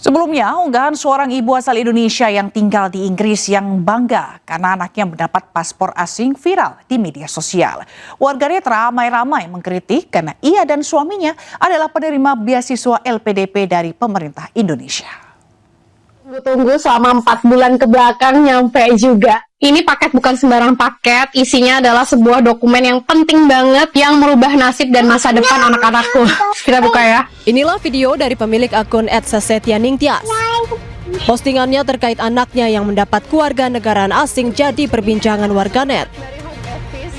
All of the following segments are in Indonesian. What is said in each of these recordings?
Sebelumnya, unggahan seorang ibu asal Indonesia yang tinggal di Inggris yang bangga karena anaknya mendapat paspor asing viral di media sosial. Warganet ramai-ramai mengkritik karena ia dan suaminya adalah penerima beasiswa LPDP dari pemerintah Indonesia. Tunggu selama 4 bulan ke belakang nyampe juga. Ini paket bukan sembarang paket, isinya adalah sebuah dokumen yang penting banget yang merubah nasib dan masa depan anak-anakku. Kita buka ya. Inilah video dari pemilik akun @sasetyaningtyas. Postingannya terkait anaknya yang mendapat kewarganegaraan asing jadi perbincangan warganet.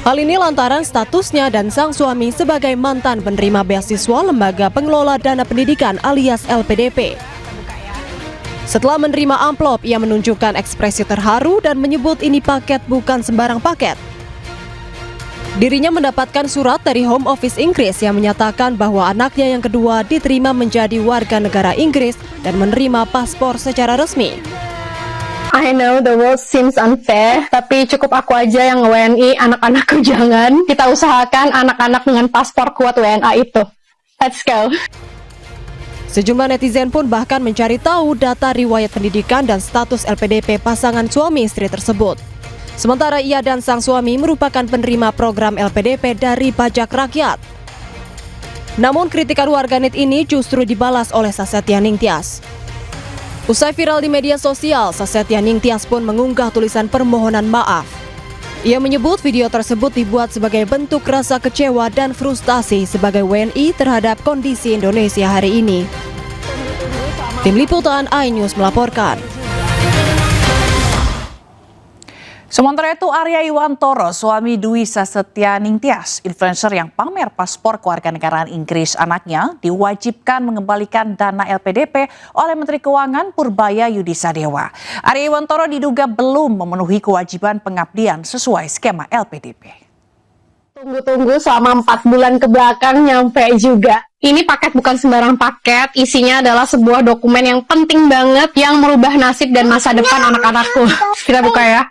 Hal ini lantaran statusnya dan sang suami sebagai mantan penerima beasiswa Lembaga Pengelola Dana Pendidikan alias LPDP. Setelah menerima amplop, ia menunjukkan ekspresi terharu dan menyebut ini paket bukan sembarang paket. Dirinya mendapatkan surat dari Home Office Inggris yang menyatakan bahwa anaknya yang kedua diterima menjadi warga negara Inggris dan menerima paspor secara resmi. I know the world seems unfair, tapi cukup aku aja yang WNI, anak-anakku jangan. Kita usahakan anak-anak dengan paspor kuat WNA itu. Let's go. Sejumlah netizen pun bahkan mencari tahu data riwayat pendidikan dan status LPDP pasangan suami istri tersebut. Sementara ia dan sang suami merupakan penerima program LPDP dari pajak rakyat. Namun kritikan warganet ini justru dibalas oleh Sasetyaningtyas. Usai viral di media sosial, Sasetyaningtyas pun mengunggah tulisan permohonan maaf. Ia menyebut video tersebut dibuat sebagai bentuk rasa kecewa dan frustasi sebagai WNI terhadap kondisi Indonesia hari ini. Tim Liputan iNews melaporkan. Sementara itu, Arya Iwantoro, suami Dwi Sasetyaningtyas, influencer yang pamer paspor kewarganegaraan Inggris anaknya, diwajibkan mengembalikan dana LPDP oleh Menteri Keuangan Purbaya Yudisadewa. Arya Iwantoro diduga belum memenuhi kewajiban pengabdian sesuai skema LPDP. Tunggu selama 4 bulan ke belakang nyampe juga. Ini paket bukan sembarang paket, isinya adalah sebuah dokumen yang penting banget yang merubah nasib dan masa depan anak-anakku. Kita buka ya.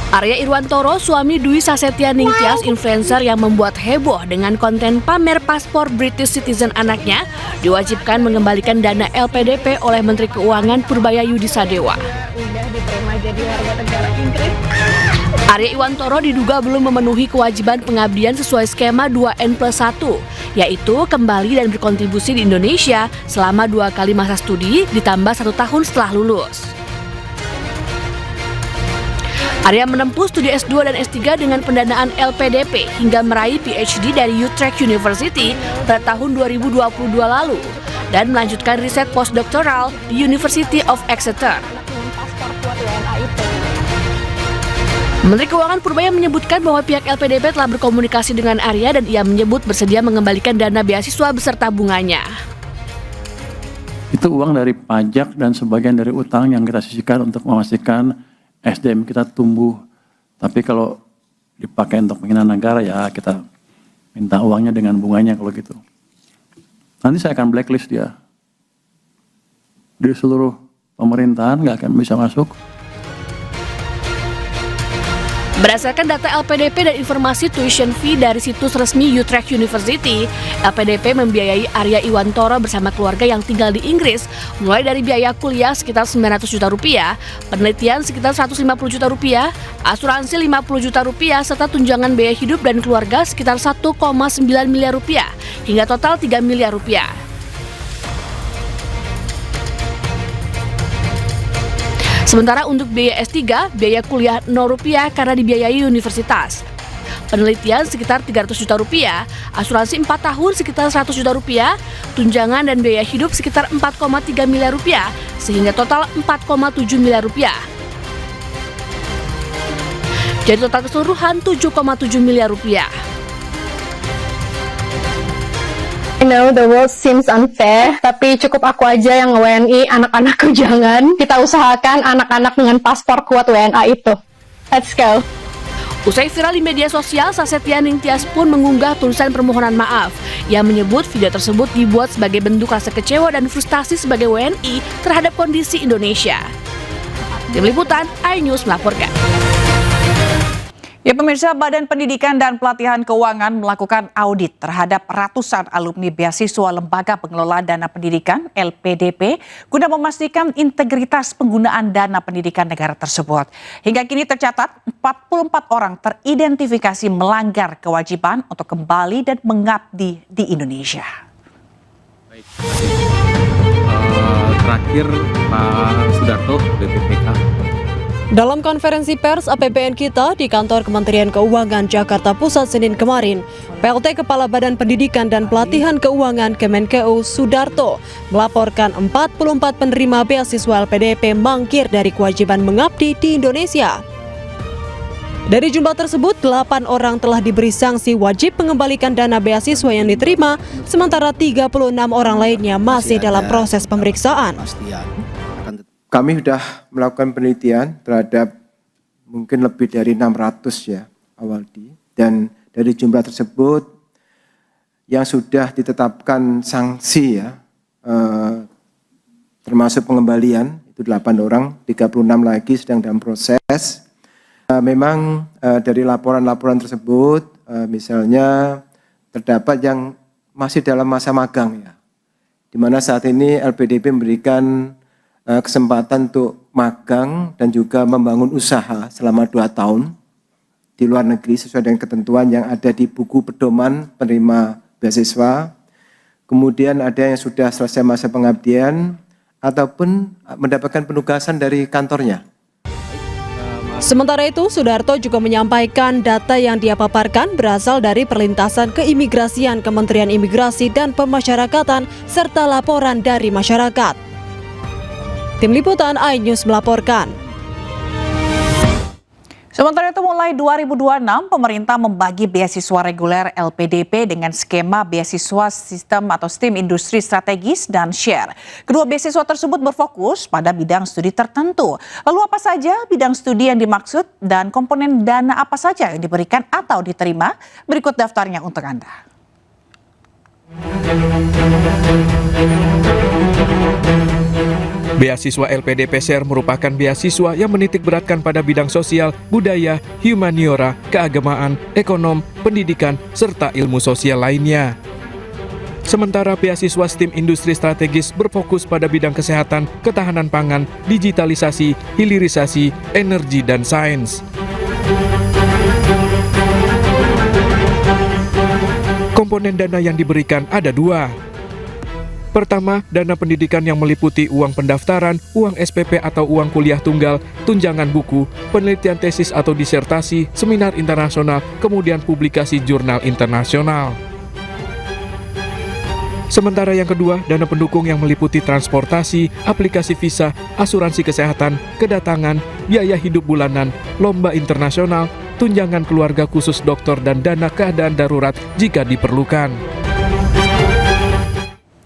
Arya Iwantoro, suami Dwi Sasetyaningtyas, influencer yang membuat heboh dengan konten pamer paspor British citizen anaknya, diwajibkan mengembalikan dana LPDP oleh Menteri Keuangan Purbaya Yudisadewa. Arya Iwantoro diduga belum memenuhi kewajiban pengabdian sesuai skema 2N+1, yaitu kembali dan berkontribusi di Indonesia selama 2 kali masa studi ditambah 1 tahun setelah lulus. Arya menempuh studi S2 dan S3 dengan pendanaan LPDP hingga meraih PhD dari Utrecht University pada tahun 2022 lalu dan melanjutkan riset postdoktoral di University of Exeter. Menteri Keuangan Purbaya menyebutkan bahwa pihak LPDP telah berkomunikasi dengan Arya dan ia menyebut bersedia mengembalikan dana beasiswa beserta bunganya. Itu uang dari pajak dan sebagian dari utang yang kita sisihkan untuk memastikan SDM kita tumbuh. Tapi kalau dipakai untuk penghinaan negara ya kita minta uangnya dengan bunganya kalau gitu. Nanti saya akan blacklist dia. Di seluruh pemerintahan nggak akan bisa masuk. Berdasarkan data LPDP dan informasi tuition fee dari situs resmi Utrecht University, LPDP membiayai Arya Iwantoro bersama keluarga yang tinggal di Inggris, mulai dari biaya kuliah sekitar 900 juta rupiah, penelitian sekitar 150 juta rupiah, asuransi 50 juta rupiah, serta tunjangan biaya hidup dan keluarga sekitar 1,9 miliar rupiah, hingga total 3 miliar rupiah. Sementara untuk biaya S3, biaya kuliah Rp0 karena dibiayai universitas. Penelitian sekitar 300 juta rupiah, asuransi 4 tahun sekitar 100 juta rupiah, tunjangan dan biaya hidup sekitar 4,3 miliar rupiah, sehingga total 4,7 miliar rupiah. Jadi total keseluruhan 7,7 miliar rupiah. I know the world seems unfair, tapi cukup aku aja yang WNI, anak-anakku jangan. Kita usahakan anak-anak dengan paspor kuat WNA itu. Let's go. Usai viral di media sosial, Sasetyaningtyas pun mengunggah tulisan permohonan maaf. Ia menyebut video tersebut dibuat sebagai bentuk rasa kecewa dan frustasi sebagai WNI terhadap kondisi Indonesia. Tim Liputan iNews melaporkan. Ya pemirsa, Badan Pendidikan dan Pelatihan Keuangan melakukan audit terhadap ratusan alumni beasiswa Lembaga Pengelola Dana Pendidikan (LPDP) guna memastikan integritas penggunaan dana pendidikan negara tersebut. Hingga kini tercatat 44 orang teridentifikasi melanggar kewajiban untuk kembali dan mengabdi di Indonesia. Terakhir Pak Sudarto, BPPK. Dalam konferensi pers APBN Kita di kantor Kementerian Keuangan Jakarta Pusat Senin kemarin, PLT Kepala Badan Pendidikan dan Pelatihan Keuangan Kemenkeu Sudarto melaporkan 44 penerima beasiswa LPDP mangkir dari kewajiban mengabdi di Indonesia. Dari jumlah tersebut, 8 orang telah diberi sanksi wajib mengembalikan dana beasiswa yang diterima, sementara 36 orang lainnya masih dalam proses pemeriksaan. Kami sudah melakukan penelitian terhadap mungkin lebih dari 600 ya Awaldi, dan dari jumlah tersebut yang sudah ditetapkan sanksi ya termasuk pengembalian itu 8 orang, 36 lagi sedang dalam proses. Memang dari laporan-laporan tersebut misalnya terdapat yang masih dalam masa magang ya, di mana saat ini LPDP memberikan kesempatan untuk magang dan juga membangun usaha selama 2 tahun di luar negeri sesuai dengan ketentuan yang ada di buku pedoman penerima beasiswa. Kemudian ada yang sudah selesai masa pengabdian ataupun mendapatkan penugasan dari kantornya. Sementara itu, Sudarto juga menyampaikan data yang dia paparkan berasal dari perlintasan keimigrasian Kementerian Imigrasi dan Pemasyarakatan serta laporan dari masyarakat. Tim Liputan iNews melaporkan. Sementara itu mulai 2026 pemerintah membagi beasiswa reguler LPDP dengan skema beasiswa sistem atau STEM industri strategis dan share. Kedua beasiswa tersebut berfokus pada bidang studi tertentu. Lalu apa saja bidang studi yang dimaksud dan komponen dana apa saja yang diberikan atau diterima? Berikut daftarnya untuk Anda. Beasiswa LPDP Share merupakan beasiswa yang menitikberatkan pada bidang sosial, budaya, humaniora, keagamaan, ekonom, pendidikan, serta ilmu sosial lainnya. Sementara beasiswa STEM industri strategis berfokus pada bidang kesehatan, ketahanan pangan, digitalisasi, hilirisasi, energi, dan sains. Komponen dana yang diberikan ada 2. Pertama, dana pendidikan yang meliputi uang pendaftaran, uang SPP atau uang kuliah tunggal, tunjangan buku, penelitian tesis atau disertasi, seminar internasional, kemudian publikasi jurnal internasional. Sementara yang kedua, dana pendukung yang meliputi transportasi, aplikasi visa, asuransi kesehatan, kedatangan, biaya hidup bulanan, lomba internasional, tunjangan keluarga khusus dokter dan dana keadaan darurat jika diperlukan.